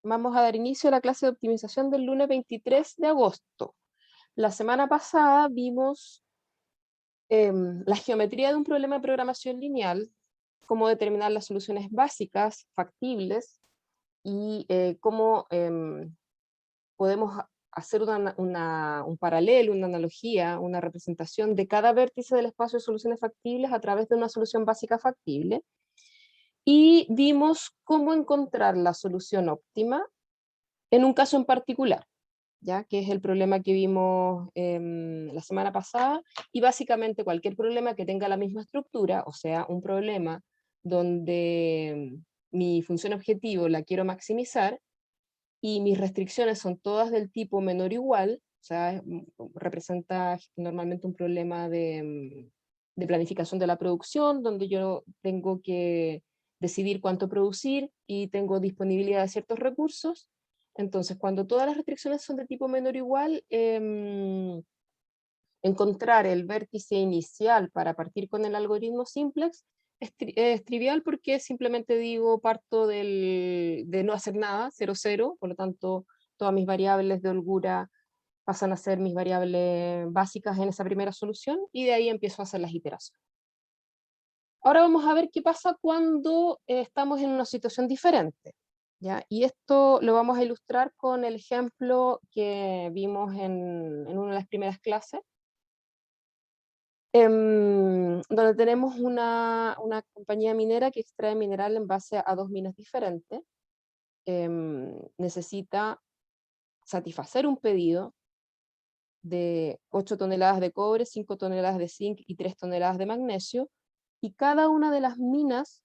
Vamos a dar inicio a la clase de optimización del lunes 23 de agosto. La semana pasada vimos la geometría de un problema de programación lineal, cómo determinar las soluciones básicas, factibles, y cómo podemos hacer un paralelo, una analogía, una representación de cada vértice del espacio de soluciones factibles a través de una solución básica factible. Y vimos cómo encontrar la solución óptima en un caso en particular, ¿ya? Que es el problema que vimos la semana pasada, y básicamente cualquier problema que tenga la misma estructura, o sea, un problema donde mi función objetivo la quiero maximizar, y mis restricciones son todas del tipo menor o igual, o sea, representa normalmente un problema de planificación de la producción, donde yo tengo que decidir cuánto producir y tengo disponibilidad de ciertos recursos. Entonces, cuando todas las restricciones son de tipo menor o igual, encontrar el vértice inicial para partir con el algoritmo simplex es trivial, porque simplemente digo, parto de no hacer nada, 0, 0, por lo tanto todas mis variables de holgura pasan a ser mis variables básicas en esa primera solución, y de ahí empiezo a hacer las iteraciones. Ahora vamos a ver qué pasa cuando estamos en una situación diferente, ¿ya? Y esto lo vamos a ilustrar con el ejemplo que vimos en una de las primeras clases, donde tenemos una compañía minera que extrae mineral en base a dos minas diferentes. Necesita satisfacer un pedido de 8 toneladas de cobre, 5 toneladas de zinc y 3 toneladas de magnesio, y cada una de las minas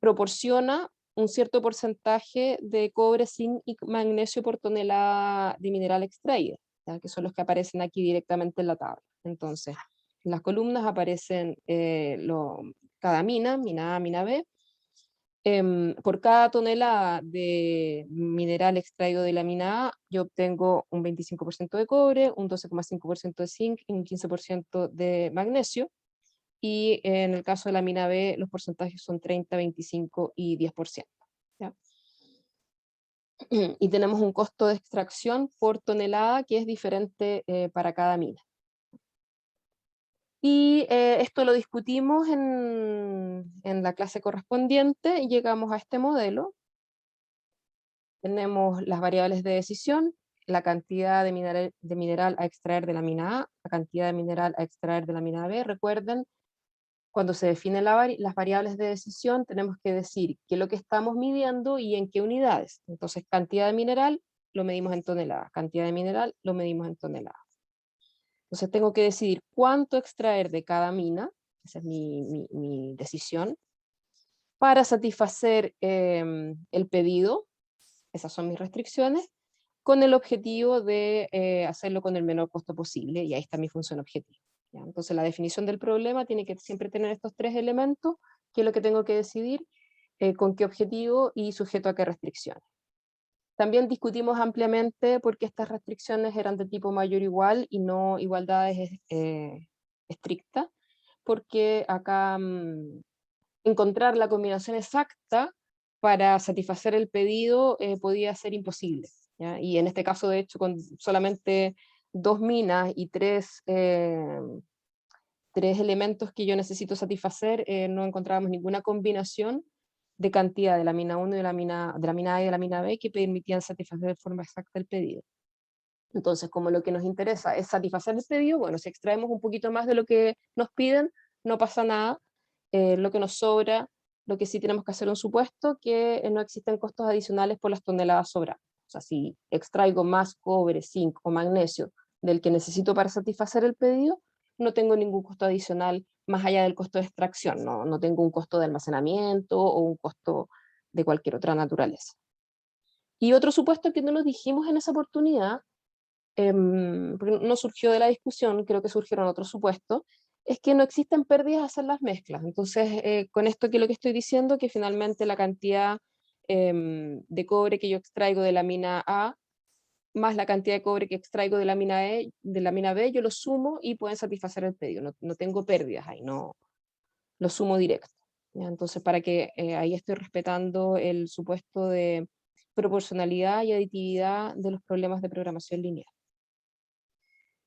proporciona un cierto porcentaje de cobre, zinc y magnesio por tonelada de mineral extraído, ¿ya? Que son los que aparecen aquí directamente en la tabla. Entonces, en las columnas aparecen cada mina, mina A, mina B. Por cada tonelada de mineral extraído de la mina A, yo obtengo un 25% de cobre, un 12,5% de zinc y un 15% de magnesio. Y en el caso de la mina B, los porcentajes son 30, 25 y 10%. ¿Ya? Y tenemos un costo de extracción por tonelada que es diferente para cada mina. Y esto lo discutimos en la clase correspondiente y llegamos a este modelo. Tenemos las variables de decisión, la cantidad de mineral a extraer de la mina A, la cantidad de mineral a extraer de la mina B. Recuerden, cuando se definen las variables de decisión, tenemos que decir qué es lo que estamos midiendo y en qué unidades. Entonces, cantidad de mineral lo medimos en toneladas, cantidad de mineral lo medimos en toneladas. Entonces, tengo que decidir cuánto extraer de cada mina, esa es mi decisión, para satisfacer el pedido, esas son mis restricciones, con el objetivo de hacerlo con el menor costo posible, y ahí está mi función objetivo. ¿Ya? Entonces la definición del problema tiene que siempre tener estos tres elementos, que es lo que tengo que decidir, con qué objetivo y sujeto a qué restricciones. También discutimos ampliamente por qué estas restricciones eran de tipo mayor o igual y no igualdades estrictas, porque acá encontrar la combinación exacta para satisfacer el pedido podía ser imposible, ¿ya? Y en este caso, de hecho, con solamente dos minas y tres elementos que yo necesito satisfacer, no encontrábamos ninguna combinación de cantidad de la mina 1 y de la mina A y de la mina B que permitían satisfacer de forma exacta el pedido. Entonces, como lo que nos interesa es satisfacer el pedido, bueno, si extraemos un poquito más de lo que nos piden, no pasa nada. Lo que nos sobra, lo que sí tenemos que hacer un supuesto, que no existen costos adicionales por las toneladas sobrantes. O sea, si extraigo más cobre, zinc o magnesio del que necesito para satisfacer el pedido, no tengo ningún costo adicional más allá del costo de extracción. No tengo un costo de almacenamiento o un costo de cualquier otra naturaleza. Y otro supuesto que no lo dijimos en esa oportunidad, porque no surgió de la discusión, creo que surgieron otros supuestos, es que no existen pérdidas al hacer las mezclas. Entonces, con esto que lo que estoy diciendo, que finalmente la cantidad de cobre que yo extraigo de la mina A, más la cantidad de cobre que extraigo de la mina de la mina B, yo lo sumo y pueden satisfacer el pedido. No tengo pérdidas ahí, no lo sumo directo. ¿Ya? Entonces, para que ahí estoy respetando el supuesto de proporcionalidad y aditividad de los problemas de programación lineal.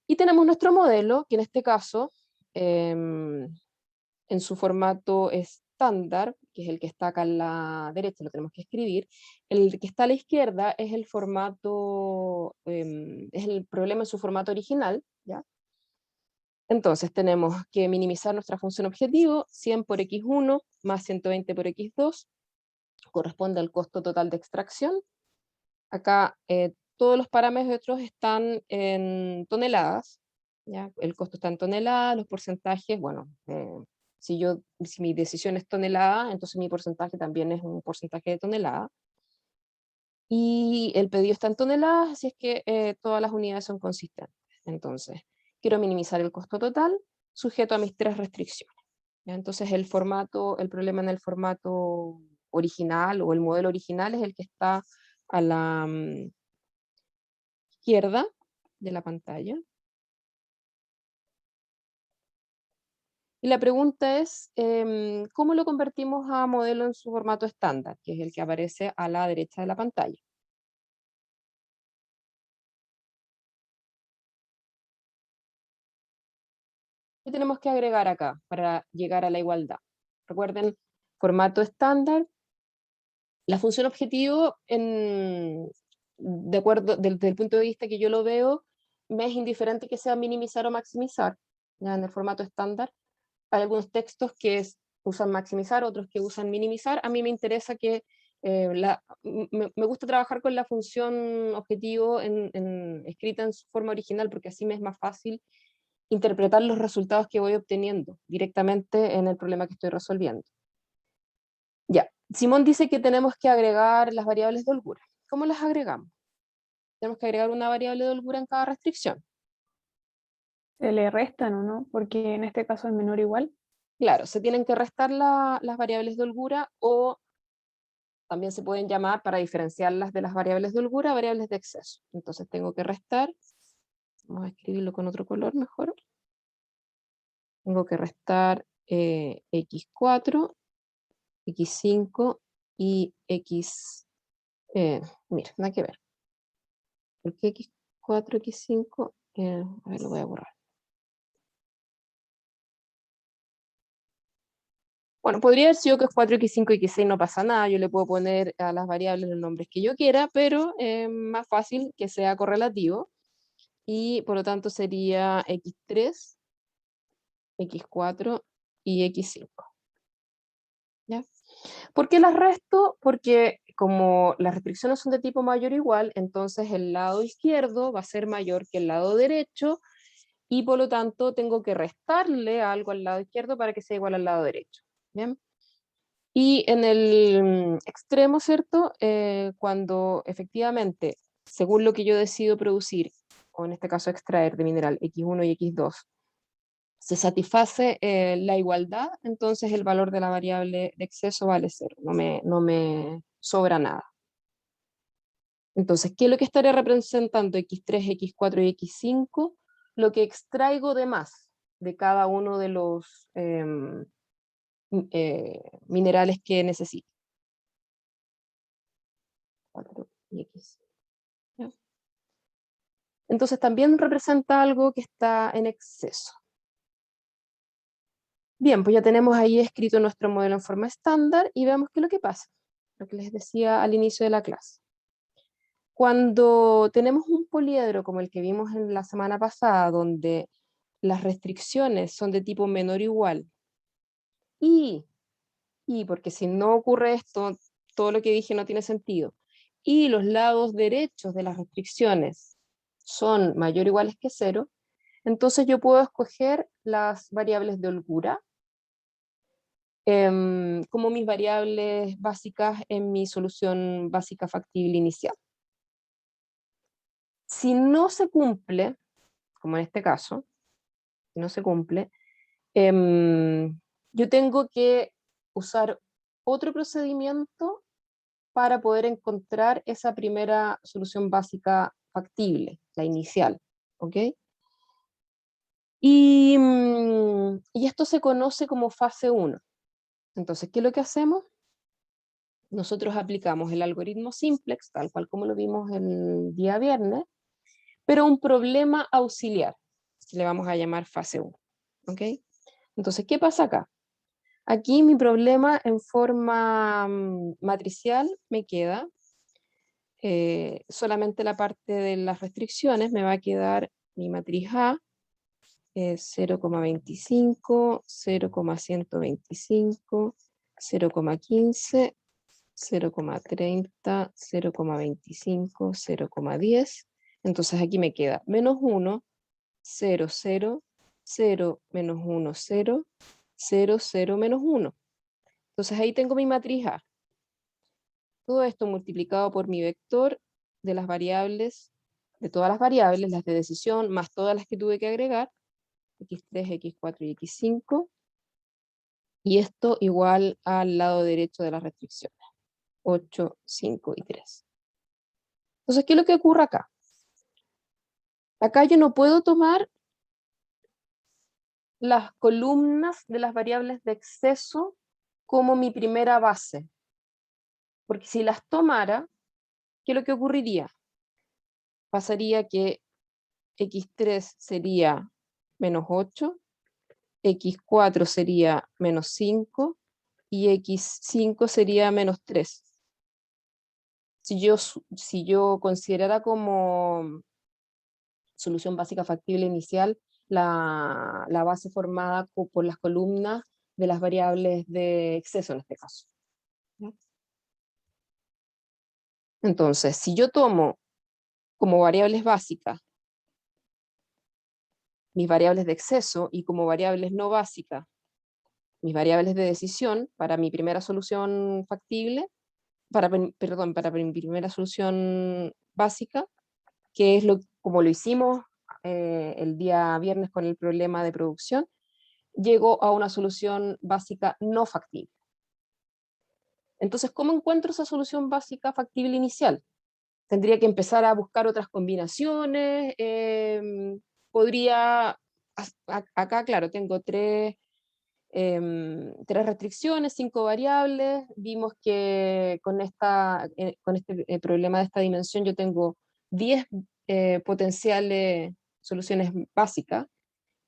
Y tenemos nuestro modelo, que en este caso, en su formato estándar, que es el que está acá a la derecha, lo tenemos que escribir. El que está a la izquierda es el formato, es el problema en su formato original, ¿ya? Entonces tenemos que minimizar nuestra función objetivo, 100 por x1 más 120 por x2, corresponde al costo total de extracción. Acá todos los parámetros están en toneladas, ¿ya? El costo está en toneladas, los porcentajes, bueno, si mi decisión es tonelada, entonces mi porcentaje también es un porcentaje de tonelada. Y el pedido está en toneladas, así es que todas las unidades son consistentes. Entonces, quiero minimizar el costo total, sujeto a mis 3 restricciones, ¿ya? Entonces el problema en el formato original o el modelo original es el que está a la izquierda de la pantalla. Y la pregunta es, ¿cómo lo convertimos a modelo en su formato estándar? Que es el que aparece a la derecha de la pantalla. ¿Qué tenemos que agregar acá para llegar a la igualdad? Recuerden, formato estándar, la función objetivo, de acuerdo, desde el punto de vista que yo lo veo, me es indiferente que sea minimizar o maximizar, ya en el formato estándar. Hay algunos textos que usan maximizar, otros que usan minimizar. A mí me interesa que me gusta trabajar con la función objetivo escrita en su forma original, porque así me es más fácil interpretar los resultados que voy obteniendo directamente en el problema que estoy resolviendo. Ya, Simón dice que tenemos que agregar las variables de holgura. ¿Cómo las agregamos? Tenemos que agregar una variable de holgura en cada restricción. Se le restan o no, porque en este caso es menor o igual. Claro, se tienen que restar las variables de holgura, o también se pueden llamar, para diferenciarlas de las variables de holgura, variables de exceso. Entonces tengo que restar, vamos a escribirlo con otro color mejor. Tengo que restar x4, x5 y x... mira, nada que ver. ¿Por qué x4, x5? A ver, lo voy a borrar. Bueno, podría haber sido que es 4, x5 y x6, no pasa nada, yo le puedo poner a las variables los nombres que yo quiera, pero es más fácil que sea correlativo, y por lo tanto sería x3, x4 y x5. ¿Ya? ¿Por qué las resto? Porque como las restricciones son de tipo mayor o igual, entonces el lado izquierdo va a ser mayor que el lado derecho, y por lo tanto tengo que restarle algo al lado izquierdo para que sea igual al lado derecho. ¿Bien? Y en el extremo, ¿cierto? Cuando efectivamente, según lo que yo decido producir, o en este caso extraer de mineral X1 y X2, se satisface la igualdad, entonces el valor de la variable de exceso vale 0, no me sobra nada. Entonces, ¿qué es lo que estaría representando X3, X4 y X5? Lo que extraigo de más de cada uno de los minerales que necesito. 4 y X. ¿Ya? Entonces también representa algo que está en exceso. Bien, pues ya tenemos ahí escrito nuestro modelo en forma estándar, y veamos qué es lo que pasa, lo que les decía al inicio de la clase. Cuando tenemos un poliedro como el que vimos en la semana pasada, donde las restricciones son de tipo menor o igual, y porque si no ocurre esto, todo lo que dije no tiene sentido, y los lados derechos de las restricciones son mayor o iguales que 0, entonces yo puedo escoger las variables de holgura como mis variables básicas en mi solución básica factible inicial. Si no se cumple, como en este caso, si no se cumple, yo tengo que usar otro procedimiento para poder encontrar esa primera solución básica factible, la inicial, ¿ok? Y esto se conoce como fase 1. Entonces, ¿qué es lo que hacemos? nosotros aplicamos el algoritmo simplex, tal cual como lo vimos el día viernes, pero un problema auxiliar, que le vamos a llamar fase 1. ¿Ok? Entonces, ¿qué pasa acá? Aquí mi problema en forma matricial me queda solamente la parte de las restricciones, me va a quedar mi matriz A, 0,25, 0,125, 0,15, 0,30, 0,25, 0,10. Entonces aquí me queda menos 1, 0, 0, 0, menos 1, 0, 0, 0, menos 1. Entonces ahí tengo mi matriz A. Todo esto multiplicado por mi vector de las variables, de todas las variables, las de decisión, más todas las que tuve que agregar, x3, x4 y x5, y esto igual al lado derecho de las restricciones, 8, 5 y 3. Entonces, ¿qué es lo que ocurre acá? Acá yo no puedo tomar las columnas de las variables de exceso como mi primera base, porque si las tomara, ¿qué es lo que ocurriría? Pasaría que x3 sería menos 8, x4 sería menos 5 y x5 sería menos 3. Si yo considerara como solución básica factible inicial la base formada por las columnas de las variables de exceso en este caso. ¿Ya? Entonces, si yo tomo como variables básicas mis variables de exceso y como variables no básicas mis variables de decisión para mi primera solución factible, para mi primera solución básica, que es como lo hicimos el día viernes con el problema de producción, llego a una solución básica no factible. Entonces, ¿cómo encuentro esa solución básica factible inicial? Tendría que empezar a buscar otras combinaciones, podría, acá claro, tengo tres restricciones, 5 variables. Vimos que con este problema de esta dimensión yo tengo 10 potenciales soluciones básicas.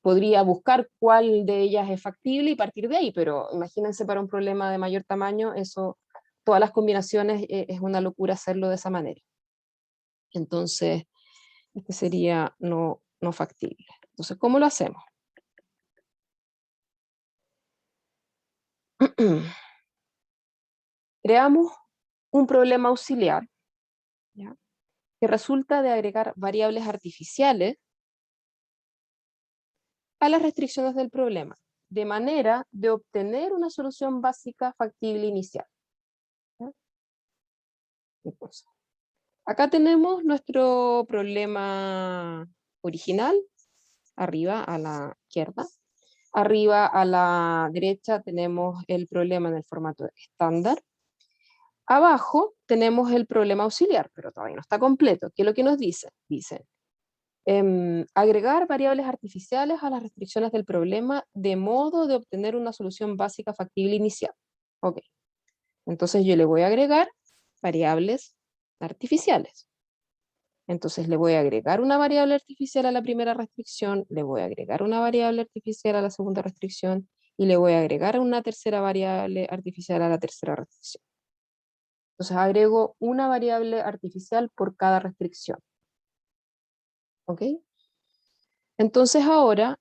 Podría buscar cuál de ellas es factible y partir de ahí, pero imagínense para un problema de mayor tamaño, todas las combinaciones es una locura hacerlo de esa manera. Entonces, este sería no factible. Entonces, ¿cómo lo hacemos? Creamos un problema auxiliar, ¿ya?, que resulta de agregar variables artificiales a las restricciones del problema, de manera de obtener una solución básica factible inicial. ¿Ya? Entonces, acá tenemos nuestro problema original, arriba a la izquierda. Arriba a la derecha tenemos el problema en el formato estándar. Abajo tenemos el problema auxiliar, pero todavía no está completo. ¿Qué es lo que nos dice? Dice, agregar variables artificiales a las restricciones del problema de modo de obtener una solución básica factible inicial. Ok, entonces yo le voy a agregar variables artificiales. Entonces le voy a agregar una variable artificial a la primera restricción, le voy a agregar una variable artificial a la segunda restricción y le voy a agregar una tercera variable artificial a la tercera restricción. Entonces agrego una variable artificial por cada restricción. ¿Ok? Entonces ahora,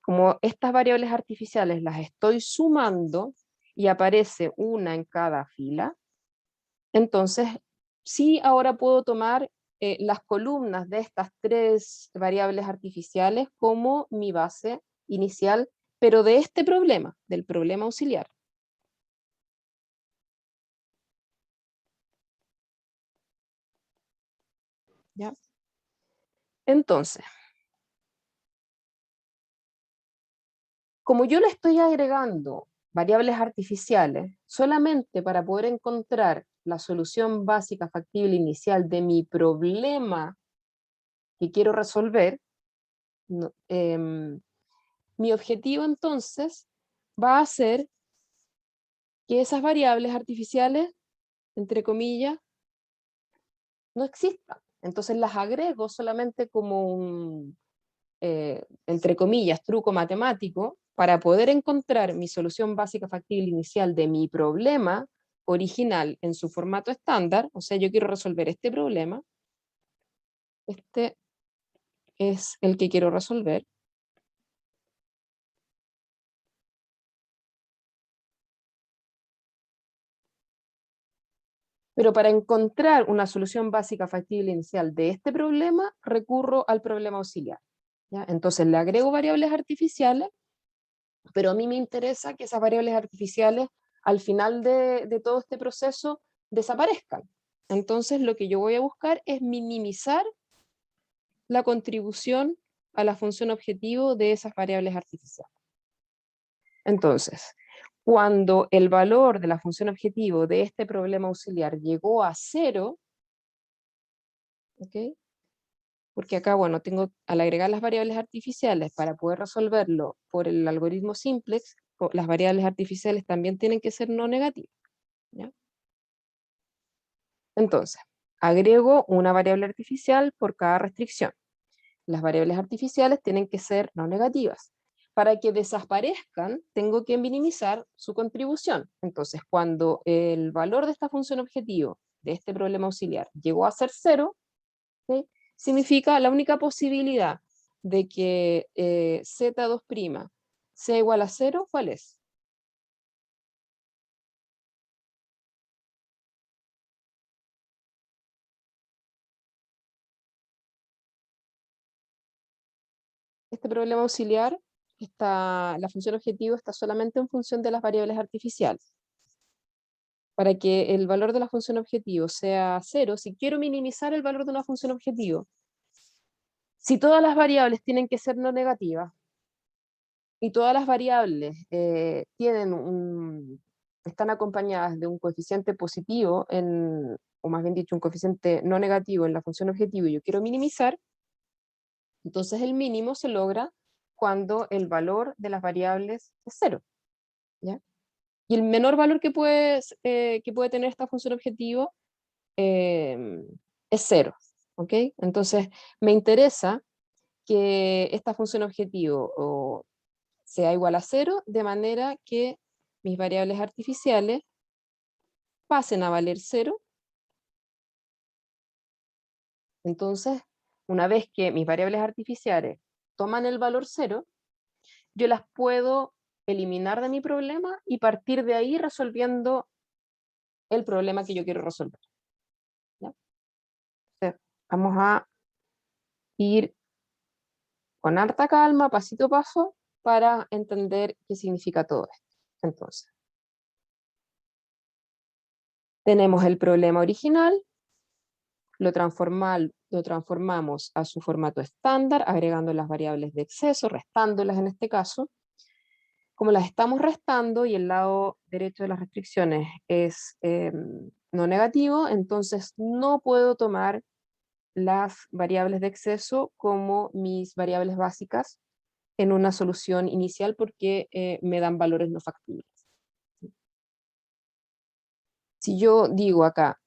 como estas variables artificiales las estoy sumando y aparece una en cada fila, entonces sí ahora puedo tomar las columnas de estas tres variables artificiales como mi base inicial, pero de este problema, del problema auxiliar. ¿Ya? Entonces, como yo le estoy agregando variables artificiales solamente para poder encontrar la solución básica factible inicial de mi problema que quiero resolver, mi objetivo entonces va a ser que esas variables artificiales entre comillas, no existan. Entonces las agrego solamente como un, entre comillas, truco matemático para poder encontrar mi solución básica factible inicial de mi problema original en su formato estándar. O sea, yo quiero resolver este problema. Este es el que quiero resolver. Pero para encontrar una solución básica factible inicial de este problema, recurro al problema auxiliar, ¿ya? Entonces le agrego variables artificiales, pero a mí me interesa que esas variables artificiales al final de todo este proceso desaparezcan. Entonces lo que yo voy a buscar es minimizar la contribución a la función objetivo de esas variables artificiales. Entonces, cuando el valor de la función objetivo de este problema auxiliar llegó a 0, ¿ok? Porque acá, bueno, tengo, al agregar las variables artificiales para poder resolverlo por el algoritmo simplex, las variables artificiales también tienen que ser no negativas, ¿ya? Entonces, agrego una variable artificial por cada restricción. Las variables artificiales tienen que ser no negativas. Para que desaparezcan, tengo que minimizar su contribución. Entonces, cuando el valor de esta función objetivo, de este problema auxiliar, llegó a ser 0, ¿sí? Significa la única posibilidad de que Z2' sea igual a 0, ¿cuál es? Este problema auxiliar, la función objetivo está solamente en función de las variables artificiales. Para que el valor de la función objetivo sea 0, si quiero minimizar el valor de una función objetivo, si todas las variables tienen que ser no negativas, y todas las variables están acompañadas de un coeficiente positivo, o más bien dicho, un coeficiente no negativo en la función objetivo, y yo quiero minimizar, entonces el mínimo se logra cuando el valor de las variables es 0, ¿ya? Y el menor valor que puede tener esta función objetivo es 0, ¿ok? Entonces me interesa que esta función objetivo sea igual a 0, de manera que mis variables artificiales pasen a valer 0. Entonces, una vez que mis variables artificiales toman el valor 0, yo las puedo eliminar de mi problema y partir de ahí resolviendo el problema que yo quiero resolver, ¿ya? Entonces, vamos a ir con harta calma, pasito a paso, para entender qué significa todo esto. Entonces, tenemos el problema original, lo transformamos a su formato estándar, agregando las variables de exceso, restándolas en este caso. Como las estamos restando y el lado derecho de las restricciones es no negativo, entonces no puedo tomar las variables de exceso como mis variables básicas en una solución inicial porque me dan valores no factibles. Si yo digo acá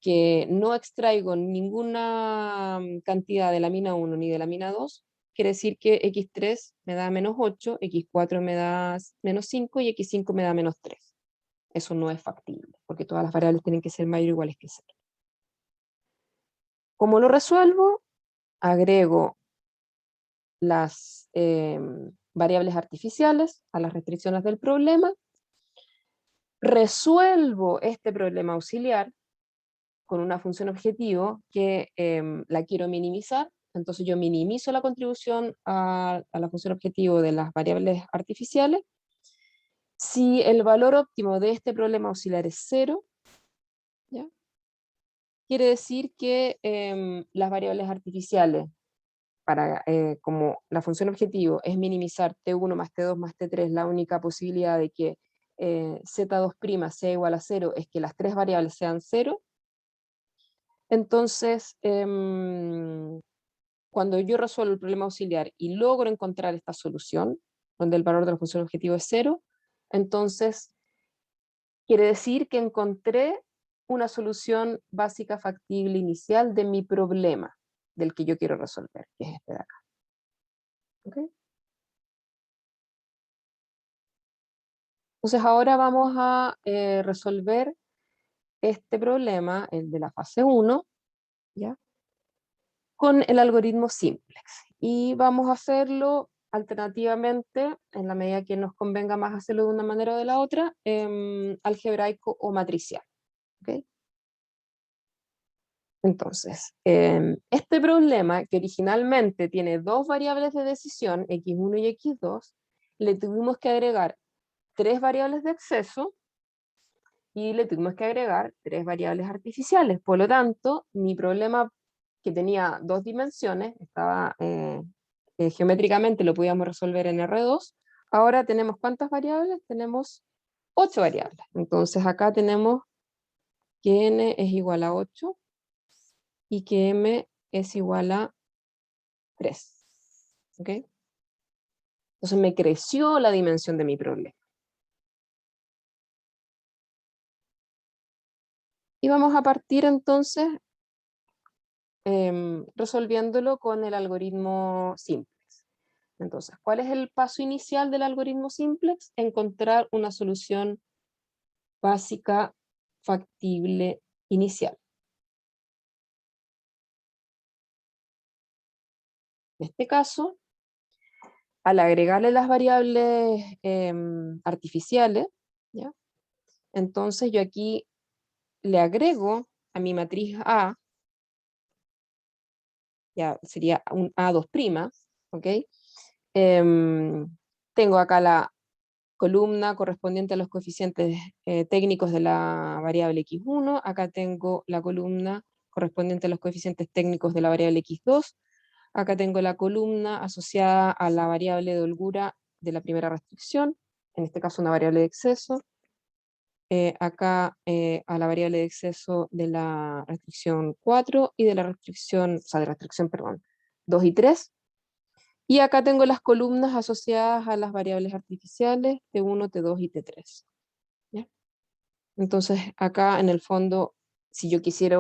que no extraigo ninguna cantidad de la mina 1 ni de la mina 2, quiere decir que x3 me da menos 8, x4 me da menos 5 y x5 me da menos 3. Eso no es factible, porque todas las variables tienen que ser mayor o iguales que 0. ¿Cómo lo resuelvo? Agrego las variables artificiales a las restricciones del problema, resuelvo este problema auxiliar con una función objetivo que la quiero minimizar, entonces yo minimizo la contribución a la función objetivo de las variables artificiales. Si el valor óptimo de este problema auxiliar es 0, ¿ya? Quiere decir que las variables artificiales, como la función objetivo es minimizar T1 más T2 más T3, la única posibilidad de que Z2' sea igual a 0 es que las tres variables sean 0. Entonces, cuando yo resuelvo el problema auxiliar y logro encontrar esta solución, donde el valor de la función objetivo es 0, entonces quiere decir que encontré una solución básica factible inicial de mi problema, del que yo quiero resolver, que es este de acá. ¿Ok? Entonces ahora vamos a resolver este problema, el de la fase 1, ¿ya? Con el algoritmo simplex. Y vamos a hacerlo alternativamente, en la medida que nos convenga más hacerlo de una manera o de la otra, algebraico o matricial. ¿Okay? Entonces, este problema, que originalmente tiene dos variables de decisión, x1 y x2, le tuvimos que agregar tres variables de acceso y le tuvimos que agregar tres variables artificiales. Por lo tanto, mi problema, que tenía dos dimensiones, estaba geométricamente lo podíamos resolver en R2, ahora tenemos ¿cuántas variables? Tenemos 8 variables. Entonces acá tenemos que n es igual a 8 y que m es igual a 3. ¿Ok? Entonces me creció la dimensión de mi problema. Y vamos a partir entonces resolviéndolo con el algoritmo simplex. Entonces, ¿cuál es el paso inicial del algoritmo simplex? Encontrar una solución básica factible inicial. En este caso, al agregarle las variables artificiales, ¿ya? Entonces yo aquí le agrego a mi matriz A, ya sería un A2', ¿ok? Tengo acá la columna correspondiente a los coeficientes técnicos de la variable x1, acá tengo la columna correspondiente a los coeficientes técnicos de la variable x2, acá tengo la columna asociada a la variable de holgura de la primera restricción, en este caso una variable de exceso, acá a la variable de exceso de la restricción 4 y de la restricción, o sea, de restricción, perdón, 2 y 3. Y acá tengo las columnas asociadas a las variables artificiales T1, T2 y T3. ¿Ya? Entonces acá en el fondo, si yo quisiera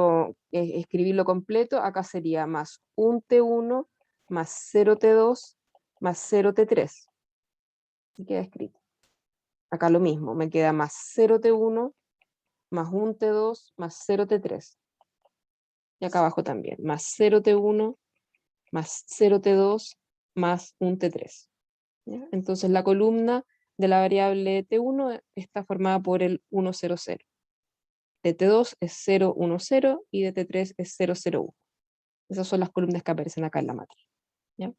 escribirlo completo, acá sería más un T1 más 0T2 más 0T3. Y queda escrito. Acá lo mismo, me queda más 0T1 más un T2 más 0T3. Y acá abajo también, más 0T1 más 0T2 más un T3. ¿Ya? Entonces la columna de la variable T1 está formada por el 1, 0, 0. De T2 es 0, 1, 0 y de T3 es 0, 0, 1. Esas son las columnas que aparecen acá en la matriz. ¿Ya?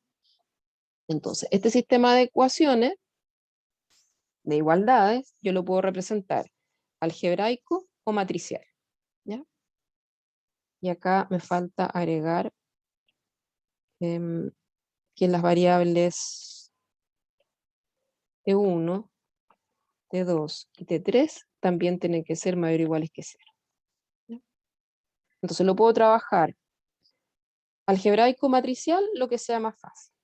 Entonces, este sistema de ecuaciones, de igualdades, yo lo puedo representar algebraico o matricial. ¿Ya? Y acá me falta agregar que las variables T1, T2 y T3 también tienen que ser mayor o iguales que 0. ¿Ya? Entonces lo puedo trabajar algebraico matricial, lo que sea más fácil.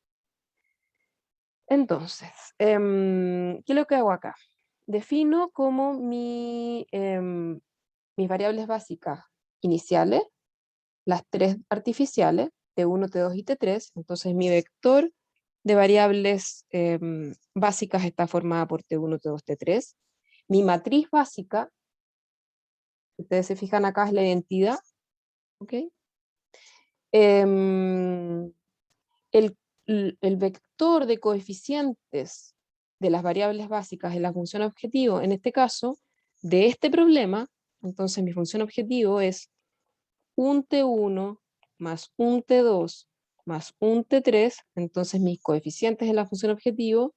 Entonces, ¿qué es lo que hago acá? Defino como mis variables básicas iniciales, las tres artificiales, T1, T2 y T3. Entonces mi vector de variables básicas está formada por T1, T2, T3. Mi matriz básica, ustedes se fijan acá, es la identidad. ¿Ok? El vector de coeficientes de las variables básicas en la función objetivo, en este caso, de este problema, entonces mi función objetivo es un T1 más un T2 más un T3, entonces mis coeficientes en la función objetivo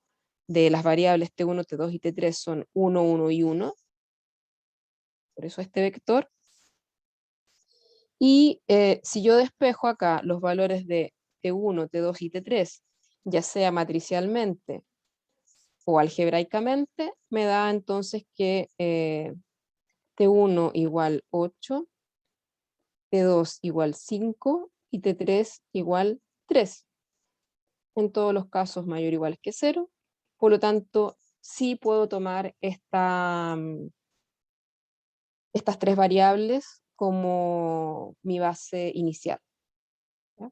de las variables T1, T2 y T3 son 1, 1 y 1, por eso este vector. Y si yo despejo acá los valores de T1, T2 y T3, ya sea matricialmente o algebraicamente, me da entonces que T1 igual 8, T2 igual 5 y T3 igual 3. En todos los casos mayor o igual que 0. Por lo tanto, sí puedo tomar esta estas tres variables como mi base inicial. ¿Ya?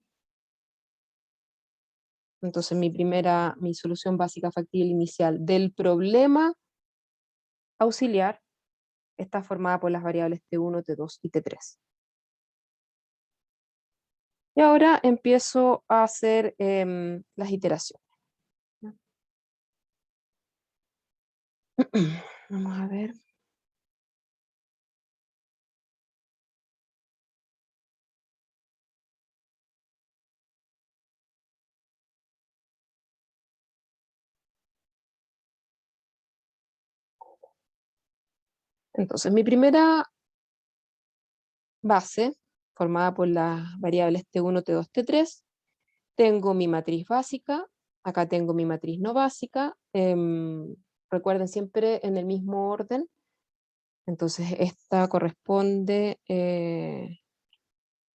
Entonces mi solución básica factible inicial del problema auxiliar está formada por las variables T1, T2 y T3. Y ahora empiezo a hacer las iteraciones. Vamos a ver. Entonces, mi primera base, formada por las variables T1, T2, T3, tengo mi matriz básica, acá tengo mi matriz no básica, recuerden siempre en el mismo orden, entonces esta corresponde siempre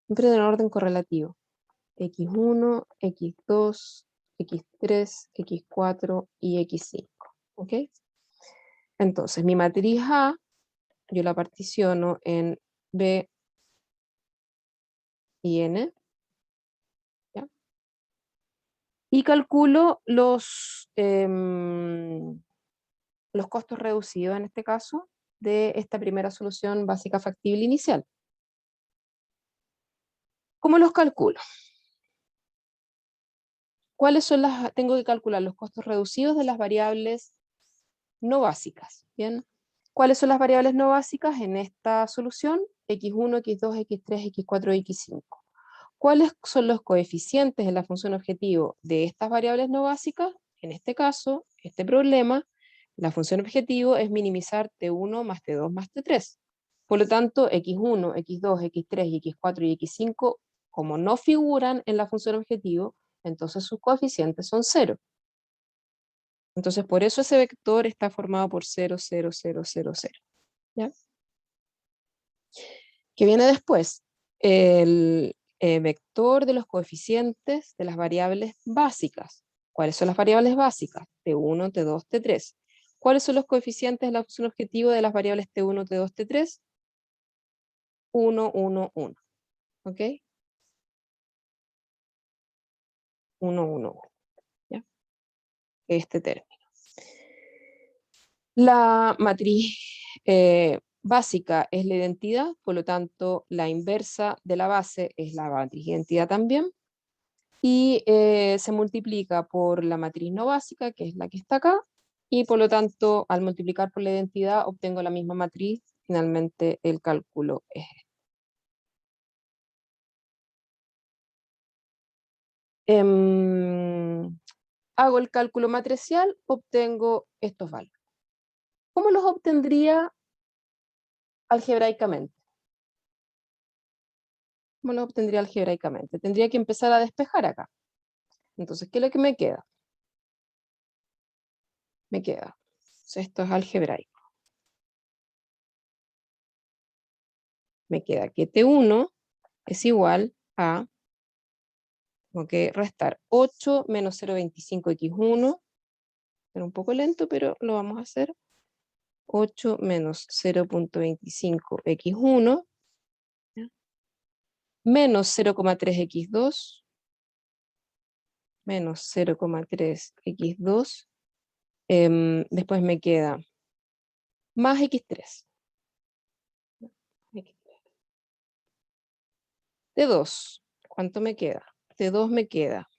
en el orden correlativo, x1, x2, x3, x4 y x5, ¿ok? Entonces mi matriz A, yo la particiono en B y N, ¿ya? Y calculo los costos reducidos, en este caso, de esta primera solución básica factible inicial. ¿Cómo los calculo? Tengo que calcular los costos reducidos de las variables no básicas, ¿bien? ¿Cuáles son las variables no básicas en esta solución? x1, x2, x3, x4 y x5. ¿Cuáles son los coeficientes en la función objetivo de estas variables no básicas? En este caso, este problema, la función objetivo es minimizar T1 más T2 más T3. Por lo tanto, x1, x2, x3, x4 y x5, como no figuran en la función objetivo, entonces sus coeficientes son 0. Entonces, por eso ese vector está formado por 0, 0, 0, 0, 0. ¿Ya? ¿Qué viene después? El vector de los coeficientes de las variables básicas. ¿Cuáles son las variables básicas? T1, T2, T3. ¿Cuáles son los coeficientes de la función objetivo de las variables T1, T2, T3? 1, 1, 1. ¿Ok? 1, 1, 1. ¿Ya? Este término. La matriz básica es la identidad, por lo tanto, la inversa de la base es la matriz identidad también. Y se multiplica por la matriz no básica, que es la que está acá, y por lo tanto, al multiplicar por la identidad, obtengo la misma matriz. Finalmente, el cálculo es este. Hago el cálculo matricial, obtengo estos valores. ¿Cómo los obtendría algebraicamente? ¿Cómo los obtendría algebraicamente? Tendría que empezar a despejar acá. Entonces, ¿qué es lo que me queda? Me queda. Esto es algebraico. Me queda que T1 es igual a, tengo que restar 8 menos 0,25x1. Era un poco lento, pero lo vamos a hacer. 8 menos 0,25x1 menos 0,3x2 menos 0,3x2. Después me queda más x3. T2, ¿cuánto me queda? T2 me queda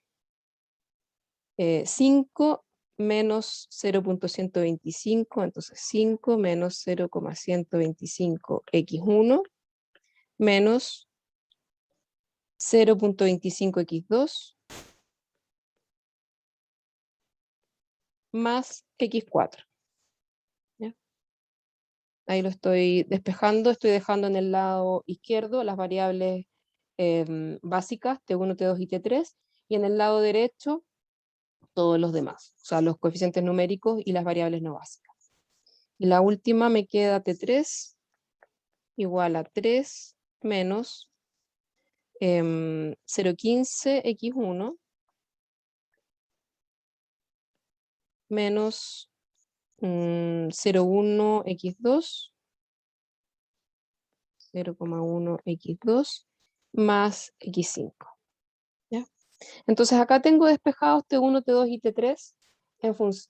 5 menos 0,125, entonces 5 menos 0,125x1 menos 0,25x2 más x4. ¿Ya? Ahí lo estoy despejando, estoy dejando en el lado izquierdo las variables básicas, T1, T2 y T3, y en el lado derecho todos los demás, o sea, los coeficientes numéricos y las variables no básicas. Y la última me queda T3 igual a 3 menos 0,15x1 menos 0,1x2 0,1x2 más x5. ¿Ya? Entonces acá tengo despejados T1, T2 y T3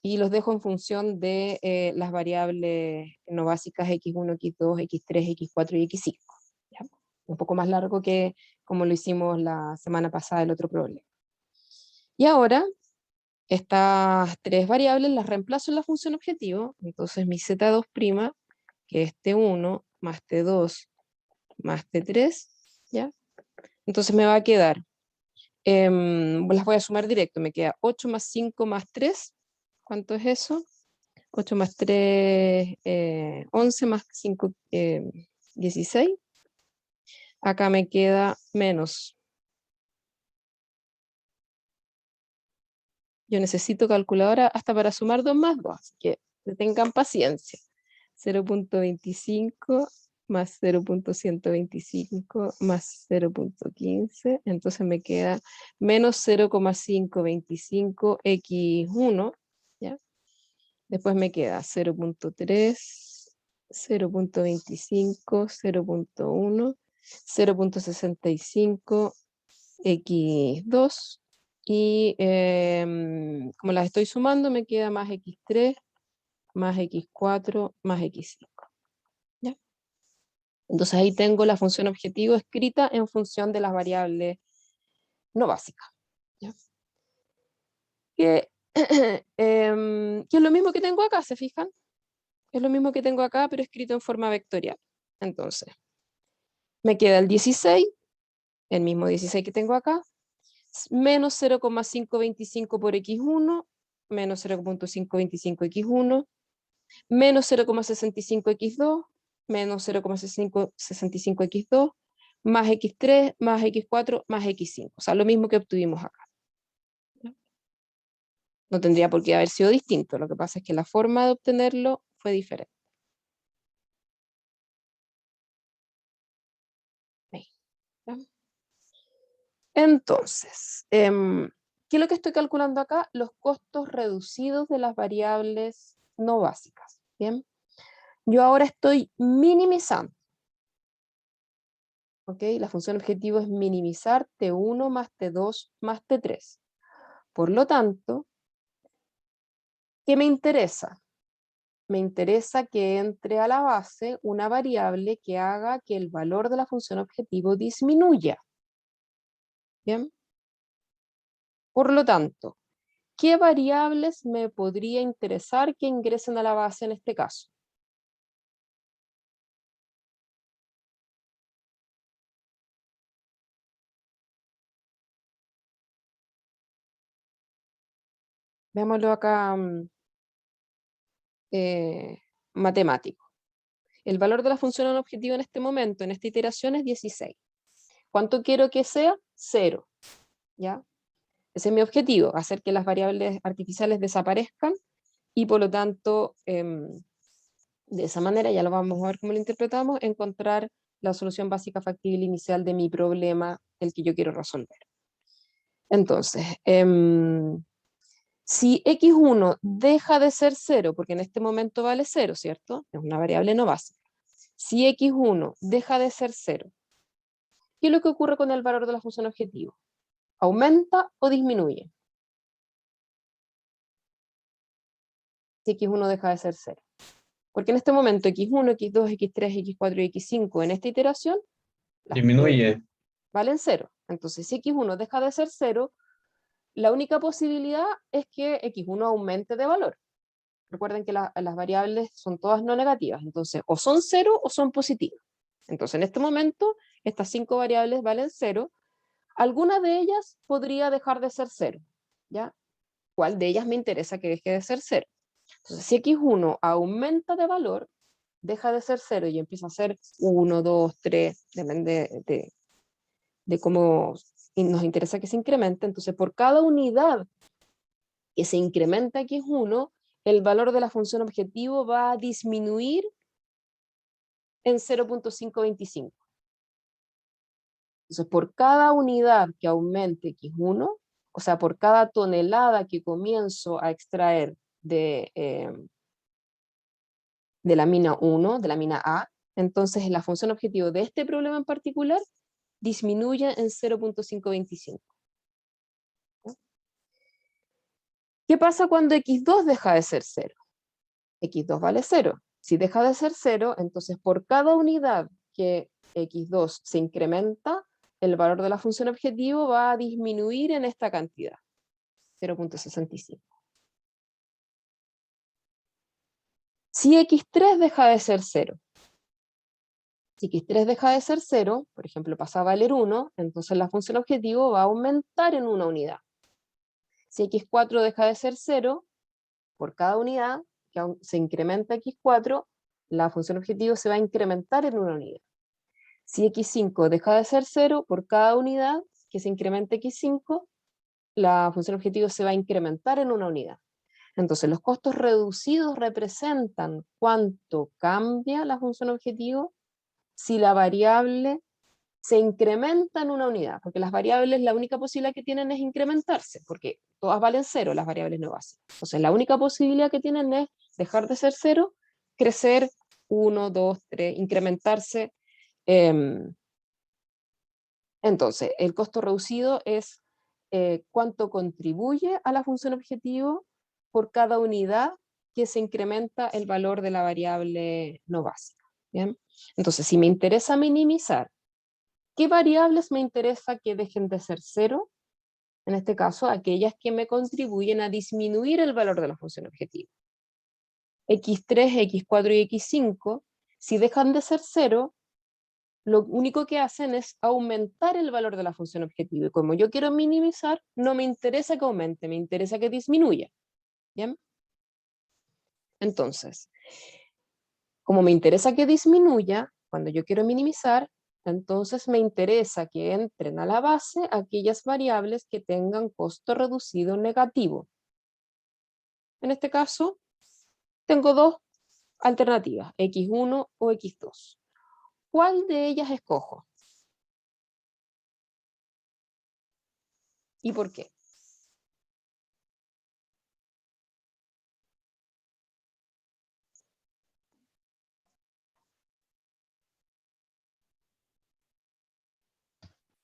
y los dejo en función de las variables no básicas x1, x2, x3, x4 y x5. ¿Ya? Un poco más largo que como lo hicimos la semana pasada el otro problema. Y ahora, estas tres variables las reemplazo en la función objetivo, entonces mi z2', que es T1 más T2 más T3, ¿ya? Entonces me va a quedar, las voy a sumar directo, me queda 8 más 5 más 3, ¿cuánto es eso? 8 más 3, 11 más 5, 16. Acá me queda menos. Yo necesito calculadora hasta para sumar 2 más 2, así que tengan paciencia. 0.25 más 0.125 más 0.15, entonces me queda menos 0,525 x1, ¿ya? Después me queda 0.3, 0.25, 0.1, 0.65 x2, y como las estoy sumando me queda más x3 más x4 más x5. ¿Ya? Entonces ahí tengo la función objetivo escrita en función de las variables no básicas. ¿Ya? Que es lo mismo que tengo acá, ¿se fijan? Es lo mismo que tengo acá, pero escrito en forma vectorial. Entonces, me queda el 16, el mismo 16 que tengo acá, menos 0,525 por x1, menos 0,525 x1, menos 0,65 x2, menos 0,65 x2, más x3, más x4, más x5. O sea, lo mismo que obtuvimos acá. No tendría por qué haber sido distinto, lo que pasa es que la forma de obtenerlo fue diferente. Ahí, ¿ya? Entonces, ¿qué es lo que estoy calculando acá? Los costos reducidos de las variables no básicas. ¿Bien? Yo ahora estoy minimizando. ¿Ok? La función objetivo es minimizar T1 más T2 más T3. Por lo tanto, ¿qué me interesa? Me interesa que entre a la base una variable que haga que el valor de la función objetivo disminuya. ¿Bien? Por lo tanto, ¿qué variables me podría interesar que ingresen a la base en este caso? Veámoslo acá matemático. El valor de la función objetivo en este momento, en esta iteración, es 16. ¿Cuánto quiero que sea? 0. ¿Ya? Ese es mi objetivo, hacer que las variables artificiales desaparezcan y por lo tanto, de esa manera, ya lo vamos a ver cómo lo interpretamos, encontrar la solución básica factible inicial de mi problema, el que yo quiero resolver. Entonces, si x1 deja de ser 0, porque en este momento vale 0, ¿cierto? Es una variable no básica. Si x1 deja de ser 0, ¿qué es lo que ocurre con el valor de la función objetivo? ¿Aumenta o disminuye? Si x1 deja de ser 0. Porque en este momento x1, x2, x3, x4 y x5 en esta iteración Disminuye. valen 0. Entonces si x1 deja de ser 0, la única posibilidad es que x1 aumente de valor. Recuerden que las variables son todas no negativas, entonces o son 0 o son positivas. Entonces en este momento estas 5 variables valen 0. Alguna de ellas podría dejar de ser 0. ¿Ya? ¿Cuál de ellas me interesa que deje de ser 0? Entonces si x1 aumenta de valor, deja de ser 0 y empieza a ser 1, 2, 3, depende de cómo nos interesa que se incremente. Entonces por cada unidad que se incrementa x1, el valor de la función objetivo va a disminuir en 0.525. Entonces, por cada unidad que aumente x1, o sea, por cada tonelada que comienzo a extraer de la mina 1, de la mina A, Entonces la función objetivo de este problema en particular disminuye en 0.525. ¿Qué pasa cuando x2 deja de ser 0? x2 vale 0. Si deja de ser 0, entonces por cada unidad que x2 se incrementa, el valor de la función objetivo va a disminuir en esta cantidad, 0.65. Si x3 deja de ser 0, si x3 deja de ser 0, por ejemplo pasa a valer 1, entonces la función objetivo va a aumentar en una unidad. Si x4 deja de ser 0, por cada unidad que se incrementa x4, la función objetivo se va a incrementar en una unidad. Si x5 deja de ser 0, por cada unidad que se incremente x5, la función objetivo se va a incrementar en una unidad. Entonces los costos reducidos representan cuánto cambia la función objetivo si la variable se incrementa en una unidad, porque las variables la única posibilidad que tienen es incrementarse, porque todas valen 0, las variables no básicas. Entonces la única posibilidad que tienen es dejar de ser 0, crecer 1, 2, 3, incrementarse. Entonces el costo reducido es cuánto contribuye a la función objetivo por cada unidad que se incrementa el valor de la variable no básica. ¿Bien? Entonces, si me interesa minimizar, ¿qué variables me interesa que dejen de ser 0? En este caso, aquellas que me contribuyen a disminuir el valor de la función objetivo. x3, x4 y x5, si dejan de ser 0, lo único que hacen es aumentar el valor de la función objetivo. Y como yo quiero minimizar, no me interesa que aumente, me interesa que disminuya. ¿Bien? Entonces, como me interesa que disminuya, cuando yo quiero minimizar, entonces me interesa que entren a la base aquellas variables que tengan costo reducido negativo. En este caso, tengo dos alternativas, x1 o x2. ¿Cuál de ellas escojo? ¿Y por qué?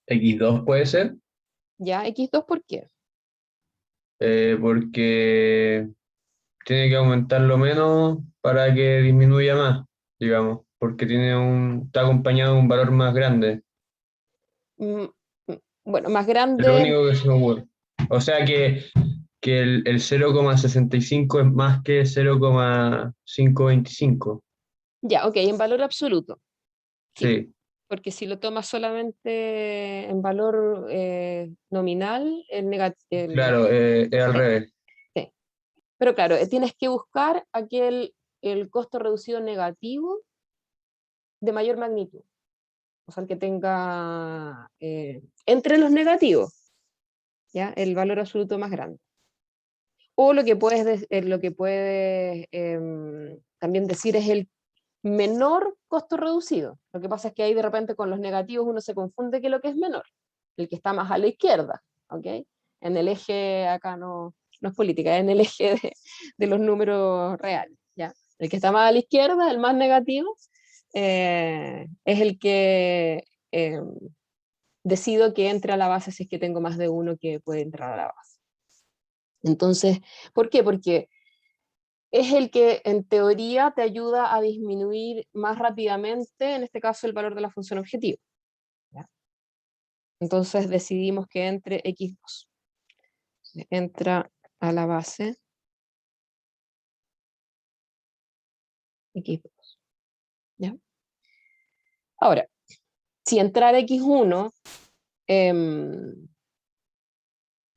X2 puede ser, ¿Ya? ¿X2 por qué? porque tiene que aumentarlo menos para que disminuya más, digamos, porque está acompañado de un valor más grande. Mm, bueno, más Es lo grande, único que se me ocurre. O sea que el 0,65 es más que 0,525. ya, ok, en valor absoluto. Sí, Sí, porque si lo tomas solamente en valor nominal, el negativo. claro, es al Sí, revés. sí. Pero claro, tienes que buscar el costo reducido negativo de mayor magnitud. O sea, el que tenga entre los negativos, ¿ya? El valor absoluto más grande. O lo que puedes también decir es el menor costo reducido. Lo que pasa es que ahí de repente con los negativos uno se confunde que lo que es menor, el que está más a la izquierda, ¿ok? En el eje, acá no es política, es en el eje de los números reales, ¿ya? El que está más a la izquierda, el más negativo, es el que decido que entre a la base si es que tengo más de uno que puede entrar a la base. Entonces, ¿por qué? Porque es el que en teoría te ayuda a disminuir más rápidamente, en este caso, el valor de la función objetivo. ¿Ya? Entonces decidimos que entre x2. Entra a la base x2. ¿Ya? Ahora, si entrar x1,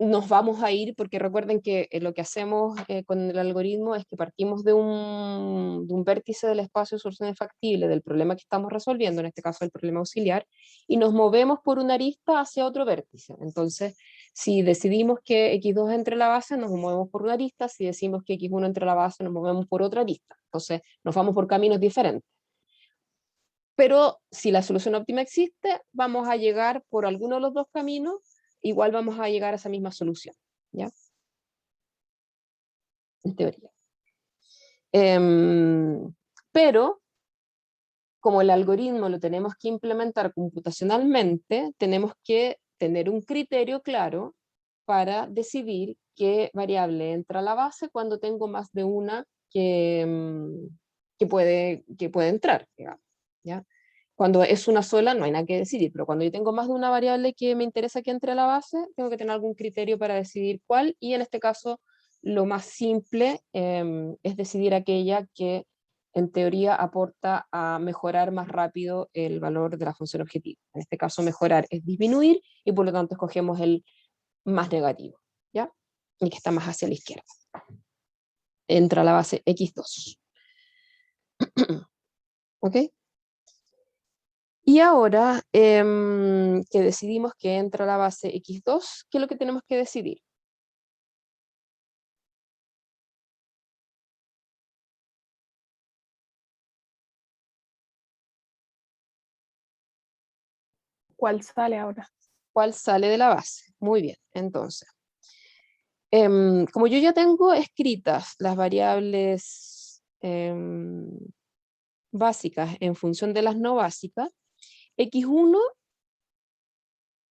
nos vamos a ir, porque recuerden que lo que hacemos con el algoritmo es que partimos de un vértice del espacio de soluciones factibles del problema que estamos resolviendo, en este caso el problema auxiliar, y nos movemos por una arista hacia otro vértice. Entonces, si decidimos que x2 entre la base, nos movemos por una arista; si decimos que x1 entre la base, nos movemos por otra arista. Entonces, nos vamos por caminos diferentes. Pero si la solución óptima existe, vamos a llegar por alguno de los dos caminos, igual vamos a llegar a esa misma solución, ¿ya? En teoría. Pero, como el algoritmo lo tenemos que implementar computacionalmente, tenemos que tener un criterio claro para decidir qué variable entra a la base cuando tengo más de una que puede entrar, digamos, ¿ya? Cuando es una sola no hay nada que decidir, pero cuando yo tengo más de una variable que me interesa que entre a la base, tengo que tener algún criterio para decidir cuál, y en este caso lo más simple es decidir aquella que en teoría aporta a mejorar más rápido el valor de la función objetivo. En este caso mejorar es disminuir y por lo tanto escogemos el más negativo, ¿ya? Y que está más hacia la izquierda. Entra a la base x2. ¿Ok? Y ahora que decidimos que entra a la base x2, ¿qué es lo que tenemos que decidir? ¿Cuál sale ahora? ¿Cuál sale de la base? Muy bien, entonces. Como yo ya tengo escritas las variables básicas en función de las no básicas, x1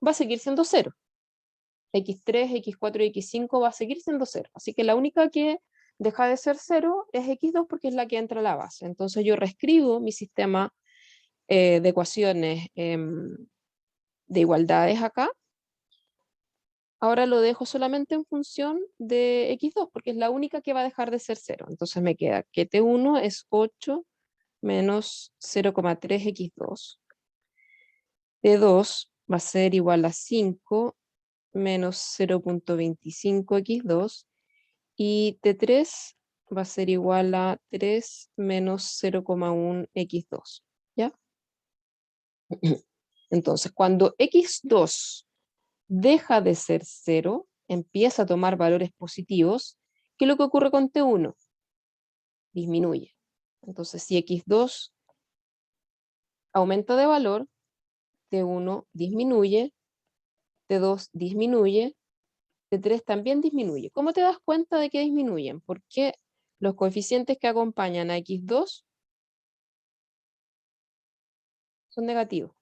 va a seguir siendo 0. x3, x4 y x5 va a seguir siendo 0. Así que la única que deja de ser 0 es x2 porque es la que entra a la base. Entonces yo reescribo mi sistema de ecuaciones de igualdades acá. Ahora lo dejo solamente en función de x2 porque es la única que va a dejar de ser 0. Entonces me queda que t1 es 8 menos 0,3 x2. T2 va a ser igual a 5 menos 0,25 x2. Y T3 va a ser igual a 3 menos 0,1 x2. ¿Ya? Entonces, cuando x2 deja de ser 0, empieza a tomar valores positivos, ¿qué es lo que ocurre con T1? Disminuye. Entonces, si x2 aumenta de valor, T1 disminuye, T2 disminuye, T3 también disminuye. ¿Cómo te das cuenta de que disminuyen? Porque los coeficientes que acompañan a x2 son negativos.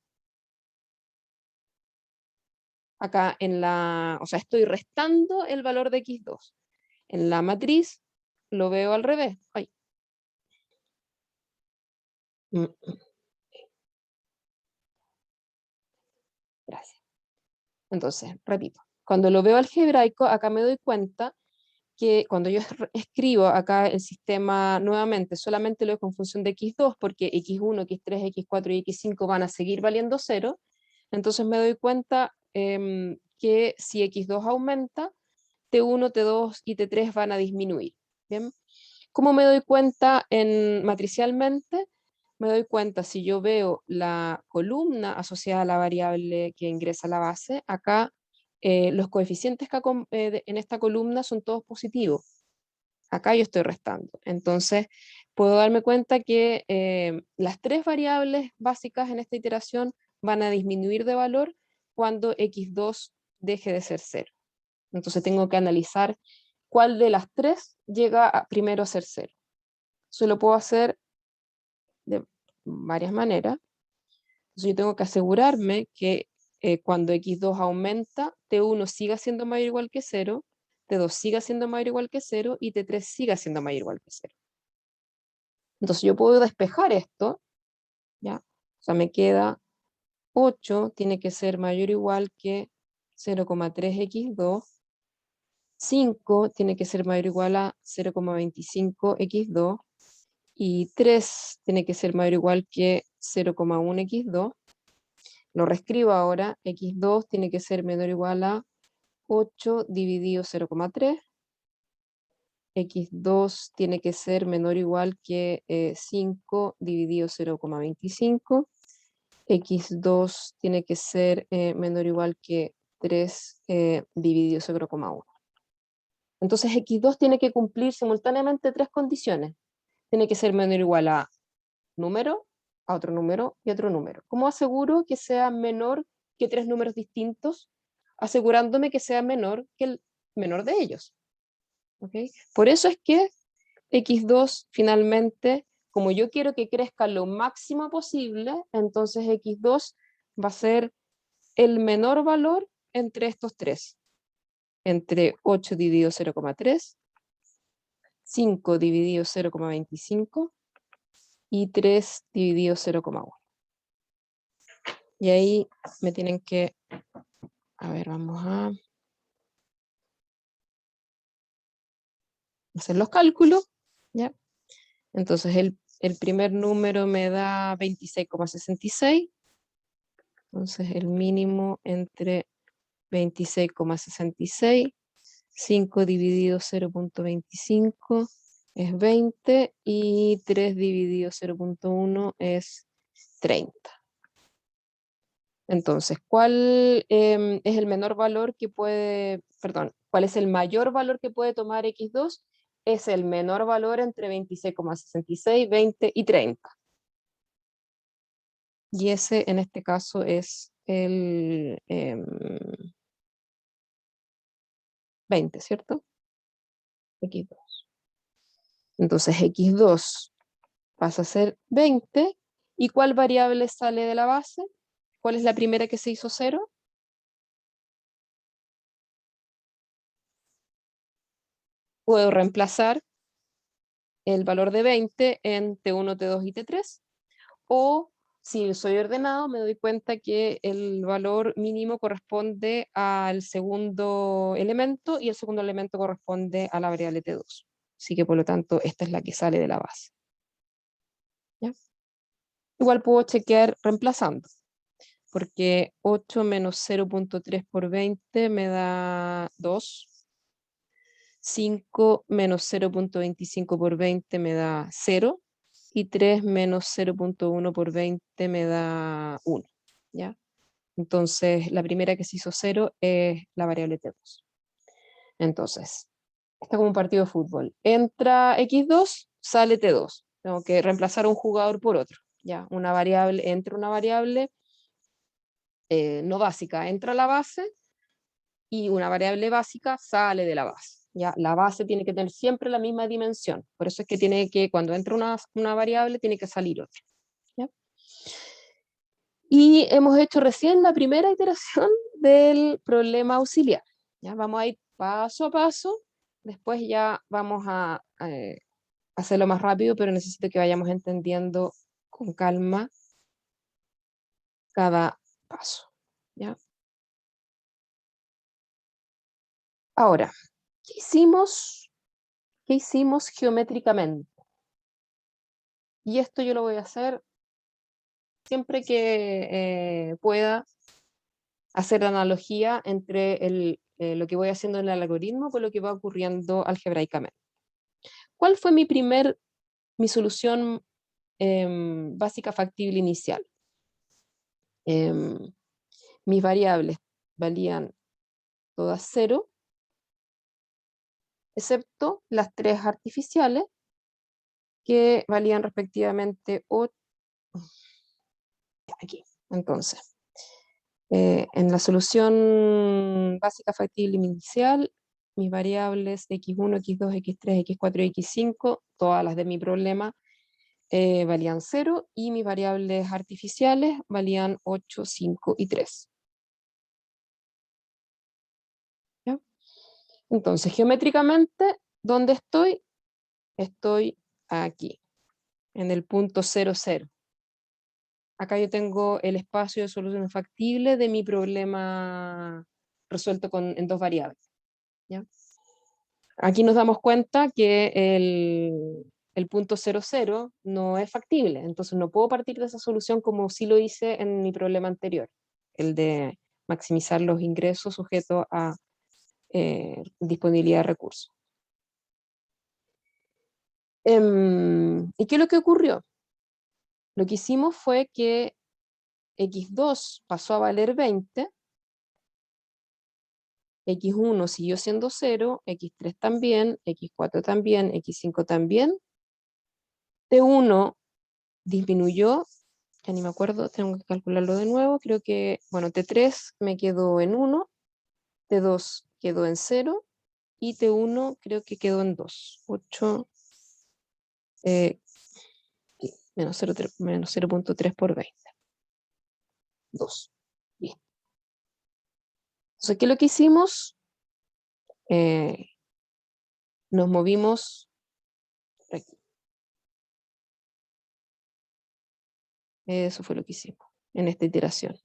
Acá o sea, estoy restando el valor de x2. En la matriz lo veo al revés. Ay. Gracias. Entonces, repito, cuando lo veo algebraico, acá me doy cuenta que cuando yo escribo acá el sistema nuevamente, solamente lo dejo en función de x2, porque x1, x3, x4 y x5 van a seguir valiendo 0, entonces me doy cuenta que si x2 aumenta, T1, T2 y T3 van a disminuir. ¿Bien? ¿Cómo me doy cuenta matricialmente? Me doy cuenta si yo veo la columna asociada a la variable que ingresa a la base, acá los coeficientes que en esta columna son todos positivos. Acá yo estoy restando. Entonces, puedo darme cuenta que las tres variables básicas en esta iteración van a disminuir de valor cuando x2 deje de ser 0. Entonces tengo que analizar cuál de las tres llega primero a ser 0. Eso lo puedo hacer de varias maneras. Entonces yo tengo que asegurarme que cuando x2 aumenta, t1 siga siendo mayor o igual que 0, t2 siga siendo mayor o igual que 0 y t3 siga siendo mayor o igual que 0. Entonces yo puedo despejar esto, ¿ya? O sea, me queda 8 tiene que ser mayor o igual que 0,3 x2, 5 tiene que ser mayor o igual a 0,25 x2, y 3 tiene que ser mayor o igual que 0,1 x2. Lo reescribo ahora, x2 tiene que ser menor o igual a 8 dividido 0,3, x2 tiene que ser menor o igual que 5 dividido 0,25, x2 tiene que ser menor o igual que 3 dividido 0,1. Entonces x2 tiene que cumplir simultáneamente tres condiciones. Tiene que ser menor o igual a número, a otro número y otro número. ¿Cómo aseguro que sea menor que tres números distintos? Asegurándome que sea menor que el menor de ellos. ¿Okay? Por eso es que x2 finalmente como yo quiero que crezca lo máximo posible, entonces x2 va a ser el menor valor entre estos tres. Entre 8 dividido 0,3, 5 dividido 0,25 y 3 dividido 0,1. Y ahí me tienen que, a ver, vamos a hacer los cálculos, ¿ya? Entonces el primer número me da 26,66, entonces el mínimo entre 26,66, 5 dividido 0,25 es 20 y 3 dividido 0,1 es 30. Entonces, ¿cuál es el menor valor que puede, perdón, cuál es el mayor valor que puede tomar x2? Es el menor valor entre 26,66, 20 y 30. Y ese en este caso es el 20, ¿cierto? x2. Entonces x2 pasa a ser 20. ¿Y cuál variable sale de la base? ¿Cuál es la primera que se hizo 0? Puedo reemplazar el valor de 20 en T1, T2 y T3. O si soy ordenado, me doy cuenta que el valor mínimo corresponde al segundo elemento y el segundo elemento corresponde a la variable T2. Así que por lo tanto, esta es la que sale de la base. ¿Ya? Igual puedo chequear reemplazando, porque 8 menos 0,3 por 20 me da 2. 5 menos 0,25 por 20 me da 0. Y 3 menos 0,1 por 20 me da 1. ¿Ya? Entonces, la primera que se hizo 0 es la variable T2. Entonces, está como un partido de fútbol. Entra x2, sale T2. Tengo que reemplazar un jugador por otro. ¿Ya? Una variable, entra una variable no básica, entra a la base, y una variable básica sale de la base. ¿Ya? La base tiene que tener siempre la misma dimensión. Por eso es que tiene que, cuando entra una variable, tiene que salir otra. ¿Ya? Y hemos hecho recién la primera iteración del problema auxiliar. ¿Ya? Vamos a ir paso a paso. Después ya vamos a hacerlo más rápido, pero necesito que vayamos entendiendo con calma cada paso. ¿Ya? Ahora, ¿qué hicimos geométricamente? Y esto yo lo voy a hacer siempre que pueda hacer la analogía entre lo que voy haciendo en el algoritmo con lo que va ocurriendo algebraicamente. ¿Cuál fue mi solución básica factible inicial? Mis variables valían todas 0, excepto las 3 artificiales, que valían respectivamente 8. Aquí, entonces. En la solución básica factible inicial, mis variables x1, x2, x3, x4 y x5, todas las de mi problema, valían 0, y mis variables artificiales valían 8, 5 y 3. ¿Ya? Entonces, geométricamente, ¿dónde estoy? Estoy aquí, en el punto 0, 0. Acá yo tengo el espacio de solución factible de mi problema resuelto en 2 variables. ¿Ya? Aquí nos damos cuenta que el punto 0, 0 no es factible, entonces no puedo partir de esa solución como sí lo hice en mi problema anterior, el de maximizar los ingresos sujetos a disponibilidad de recursos. ¿Y qué es lo que ocurrió? Lo que hicimos fue que x2 pasó a valer 20, x1 siguió siendo 0, x3 también, x4 también, x5 también, t1 disminuyó, ya ni me acuerdo, tengo que calcularlo de nuevo, creo que, bueno, T3 me quedó en 1, T2 quedó en 0, y T1 creo que quedó en 2, 8, Menos 0.3 por 20. 2. Bien. Entonces, ¿qué es lo que hicimos? Nos movimos por aquí. Eso fue lo que hicimos en esta iteración.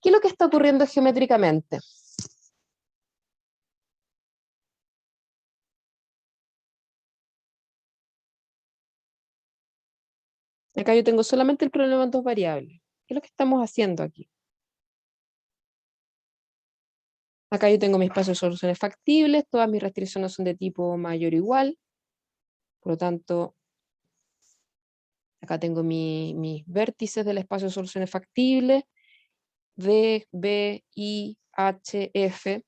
¿Qué es lo que está ocurriendo geométricamente? Acá yo tengo solamente el problema en dos variables. ¿Qué es lo que estamos haciendo aquí? Acá yo tengo mi espacio de soluciones factibles, todas mis restricciones son de tipo mayor o igual. Por lo tanto, acá tengo mis vértices del espacio de soluciones factibles, D, B, I, H, F.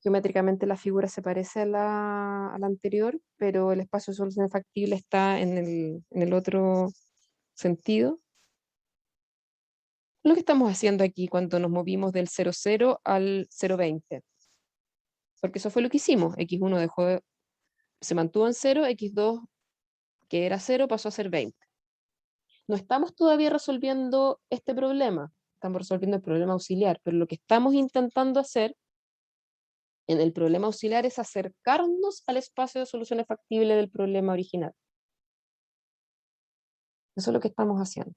Geométricamente la figura se parece a la anterior, pero el espacio de solución factible está en el otro sentido. Lo que estamos haciendo aquí cuando nos movimos del 0,0 al 0,20. Porque eso fue lo que hicimos. X1 se mantuvo en 0, X2, que era 0, pasó a ser 20. No estamos todavía resolviendo este problema, estamos resolviendo el problema auxiliar, pero lo que estamos intentando hacer en el problema auxiliar es acercarnos al espacio de soluciones factibles del problema original. Eso es lo que estamos haciendo.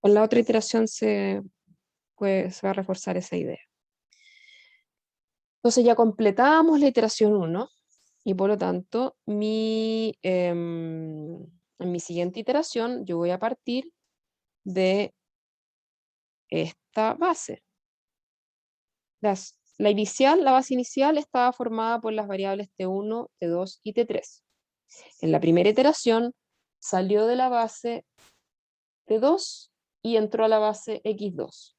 Con la otra iteración se va a reforzar esa idea. Entonces ya completamos la iteración 1 y por lo tanto en mi siguiente iteración yo voy a partir de esta base. La base inicial estaba formada por las variables T1, T2 y T3. En la primera iteración salió de la base T2 y entró a la base X2.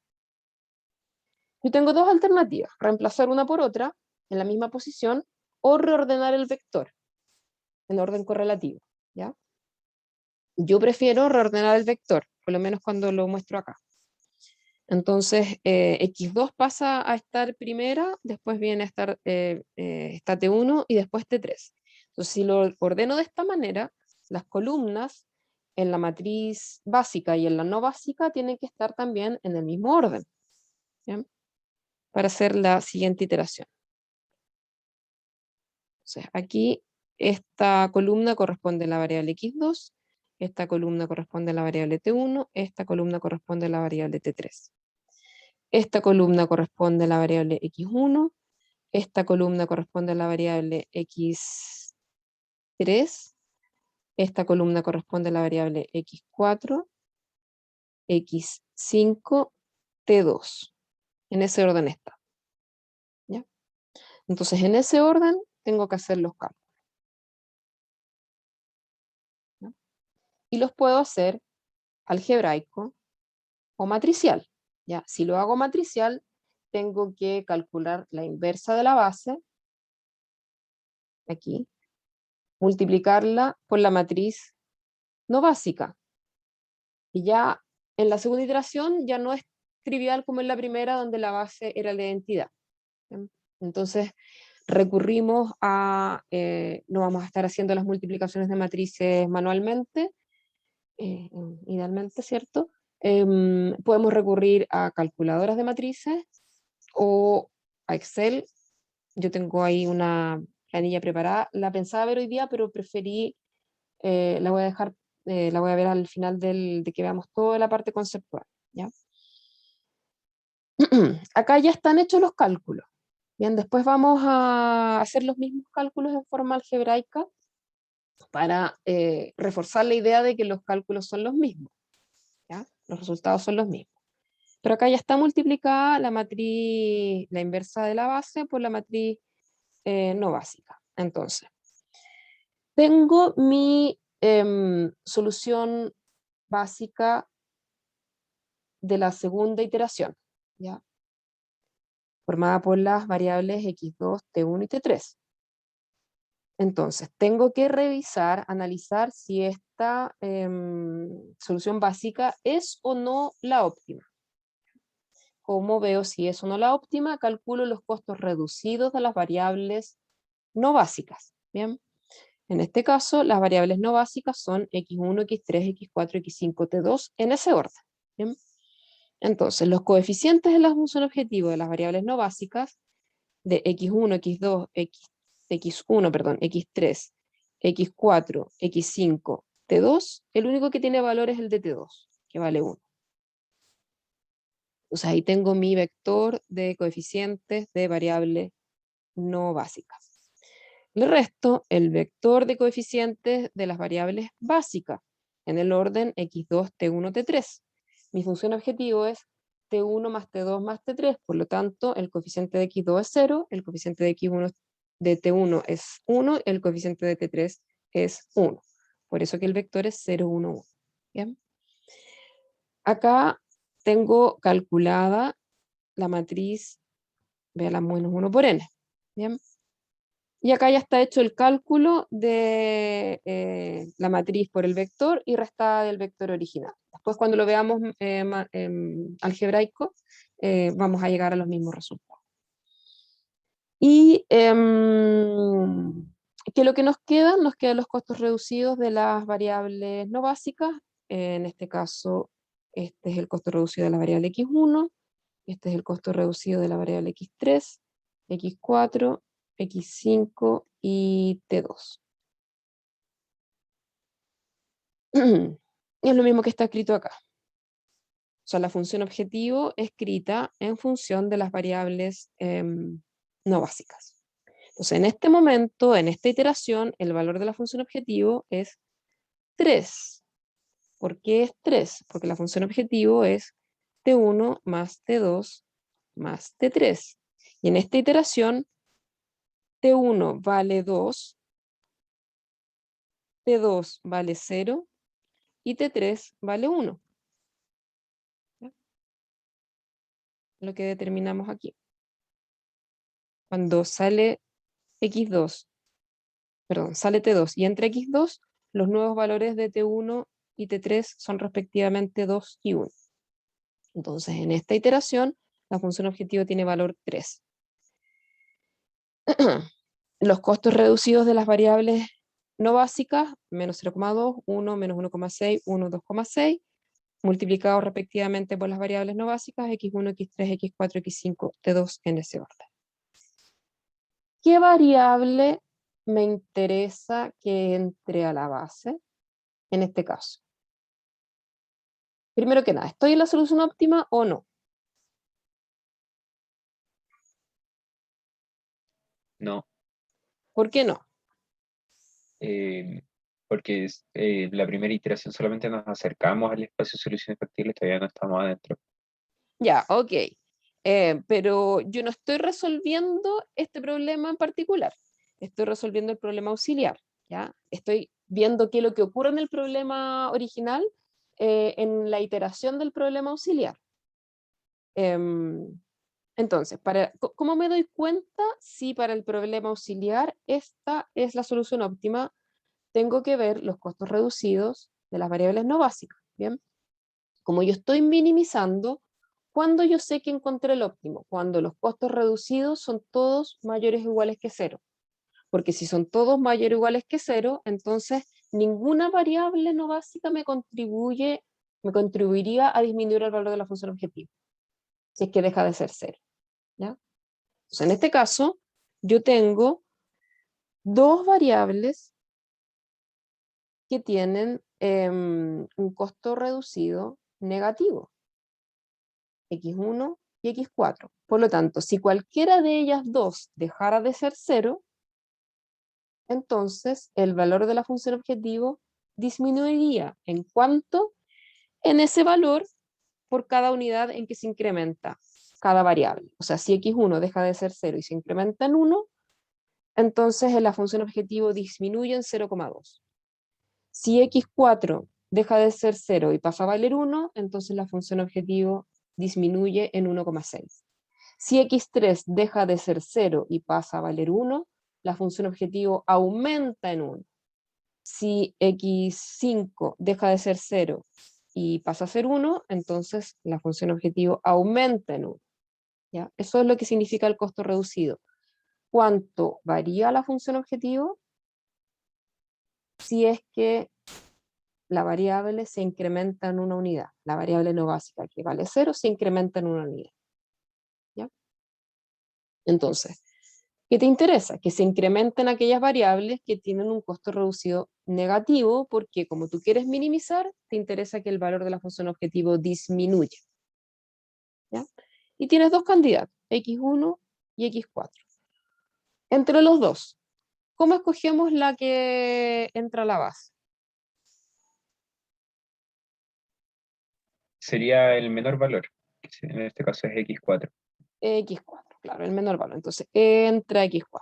Yo tengo dos alternativas, reemplazar una por otra en la misma posición o reordenar el vector en orden correlativo, ¿ya? Yo prefiero reordenar el vector, por lo menos cuando lo muestro acá. Entonces, X2 pasa a estar primera, después viene a estar está T1 y después T3. Entonces, si lo ordeno de esta manera, las columnas en la matriz básica y en la no básica tienen que estar también en el mismo orden, ¿bien? Para hacer la siguiente iteración. Entonces, aquí esta columna corresponde a la variable X2, esta columna corresponde a la variable T1, esta columna corresponde a la variable T3. Esta columna corresponde a la variable X1, esta columna corresponde a la variable X3, esta columna corresponde a la variable X4, X5, T2. En ese orden está. ¿Ya? Entonces, en ese orden tengo que hacer los cálculos. ¿Ya? Y los puedo hacer algebraico o matricial. ¿Ya? Si lo hago matricial, tengo que calcular la inversa de la base, aquí, multiplicarla por la matriz no básica. Y ya en la segunda iteración ya no es trivial como en la primera, donde la base era la identidad. Entonces recurrimos a, no vamos a estar haciendo las multiplicaciones de matrices manualmente, idealmente, ¿cierto? Podemos recurrir a calculadoras de matrices o a Excel. Yo tengo ahí una planilla preparada, la pensaba ver hoy día, pero preferí, la voy a dejar, la voy a ver al final de que veamos toda la parte conceptual, ¿ya? Acá ya están hechos los cálculos. Bien, después vamos a hacer los mismos cálculos en forma algebraica para reforzar la idea de que los cálculos son los mismos, ¿ya? Los resultados son los mismos. Pero acá ya está multiplicada la matriz, la inversa de la base por la matriz no básica. Entonces, tengo mi solución básica de la segunda iteración, ¿ya? Formada por las variables X2, T1 y T3. Entonces, tengo que revisar, analizar si esta solución básica es o no la óptima. ¿cómo veo si es o no la óptima? Calculo los costos reducidos de las variables no básicas. Bien. En este caso, las variables no básicas son x1, x3, x4, x5, t2 en ese orden. ¿Bien? Entonces, los coeficientes de la función objetivo de las variables no básicas de x1, x2, x1, perdón, x3, x4, x5, t2, el único que tiene valor es el de t2, que vale 1. O sea, ahí tengo mi vector de coeficientes de variables no básicas. El resto, el vector de coeficientes de las variables básicas, en el orden x2, t1, t3. Mi función objetivo es t1 más t2 más t3, por lo tanto, el coeficiente de x2 es 0, el coeficiente de t1 es 1, el coeficiente de t3 es 1. Por eso que el vector es 0, 1, 1. ¿Bien? Acá tengo calculada la matriz, vean, menos 1 por n. ¿Bien? Y acá ya está hecho el cálculo de la matriz por el vector y restada del vector original. Después cuando lo veamos algebraico, vamos a llegar a los mismos resultados. Y que lo que nos quedan los costos reducidos de las variables no básicas. En este caso, este es el costo reducido de la variable x1, este es el costo reducido de la variable x3, x4, x5 y t2. Es lo mismo que está escrito acá. O sea, la función objetivo escrita en función de las variables no básicas. Entonces, en este momento, en esta iteración, el valor de la función objetivo es 3. ¿Por qué es 3? Porque la función objetivo es t1 más t2 más t3. Y en esta iteración, t1 vale 2, t2 vale 0 y t3 vale 1. ¿Ya? Lo que determinamos aquí. Cuando sale x2, perdón, sale t2 y entra x2, los nuevos valores de t1 y t3 son respectivamente 2 y 1. Entonces, en esta iteración, la función objetivo tiene valor 3. Los costos reducidos de las variables no básicas, menos 0,2, 1, menos 1,6, 1, 2,6, multiplicados respectivamente por las variables no básicas, x1, x3, x4, x5, t2 en ese orden. ¿Qué variable me interesa que entre a la base en este caso? Primero que nada, ¿estoy en la solución óptima o no? No, ¿Por qué no? porque la primera iteración solamente nos acercamos al espacio de soluciones factibles, todavía no estamos adentro. Ya, ok. Pero yo no estoy resolviendo este problema en particular. Estoy resolviendo el problema auxiliar, ¿ya? Estoy viendo qué es lo que ocurre en el problema original en la iteración del problema auxiliar. Entonces, ¿cómo me doy cuenta si para el problema auxiliar esta es la solución óptima? Tengo que ver los costos reducidos de las variables no básicas, ¿bien? Como yo estoy minimizando, ¿cuándo yo sé que encontré el óptimo? Cuando los costos reducidos son todos mayores o iguales que 0. Porque si son todos mayores o iguales que 0, entonces ninguna variable no básica me contribuiría a disminuir el valor de la función objetivo, si es que deja de ser 0. ¿Ya? Entonces, en este caso, yo tengo dos variables que tienen un costo reducido negativo, x1 y x4. Por lo tanto, si cualquiera de ellas dos dejara de ser 0, entonces el valor de la función objetivo disminuiría. ¿En cuánto? En ese valor por cada unidad en que se incrementa cada variable. O sea, si x1 deja de ser 0 y se incrementa en 1, entonces la función objetivo disminuye en 0,2. Si x4 deja de ser 0 y pasa a valer 1, entonces la función objetivo disminuye en 1,6. Si x3 deja de ser 0 y pasa a valer 1, la función objetivo aumenta en 1. Si x5 deja de ser 0 y pasa a ser 1, entonces la función objetivo aumenta en 1. ¿Ya? Eso es lo que significa el costo reducido. ¿Cuánto varía la función objetivo? Si es que la variable se incrementa en una unidad. La variable no básica, que vale 0, se incrementa en una unidad. ¿Ya? Entonces, ¿qué te interesa? Que se incrementen aquellas variables que tienen un costo reducido negativo, porque como tú quieres minimizar, te interesa que el valor de la función objetivo disminuya. ¿Ya? Y tienes dos candidatos, x1 y x4. Entre los dos, ¿cómo escogemos la que entra a la base? Sería el menor valor, que en este caso es x4. X4, claro, el menor valor. Entonces, entra x4.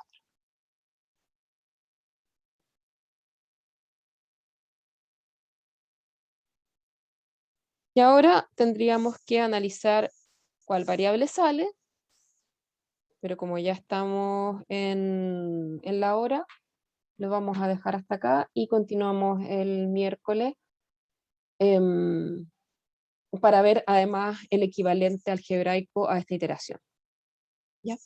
Y ahora tendríamos que analizar cuál variable sale, pero como ya estamos en la hora, lo vamos a dejar hasta acá y continuamos el miércoles para ver además el equivalente algebraico a esta iteración. ¿Ya?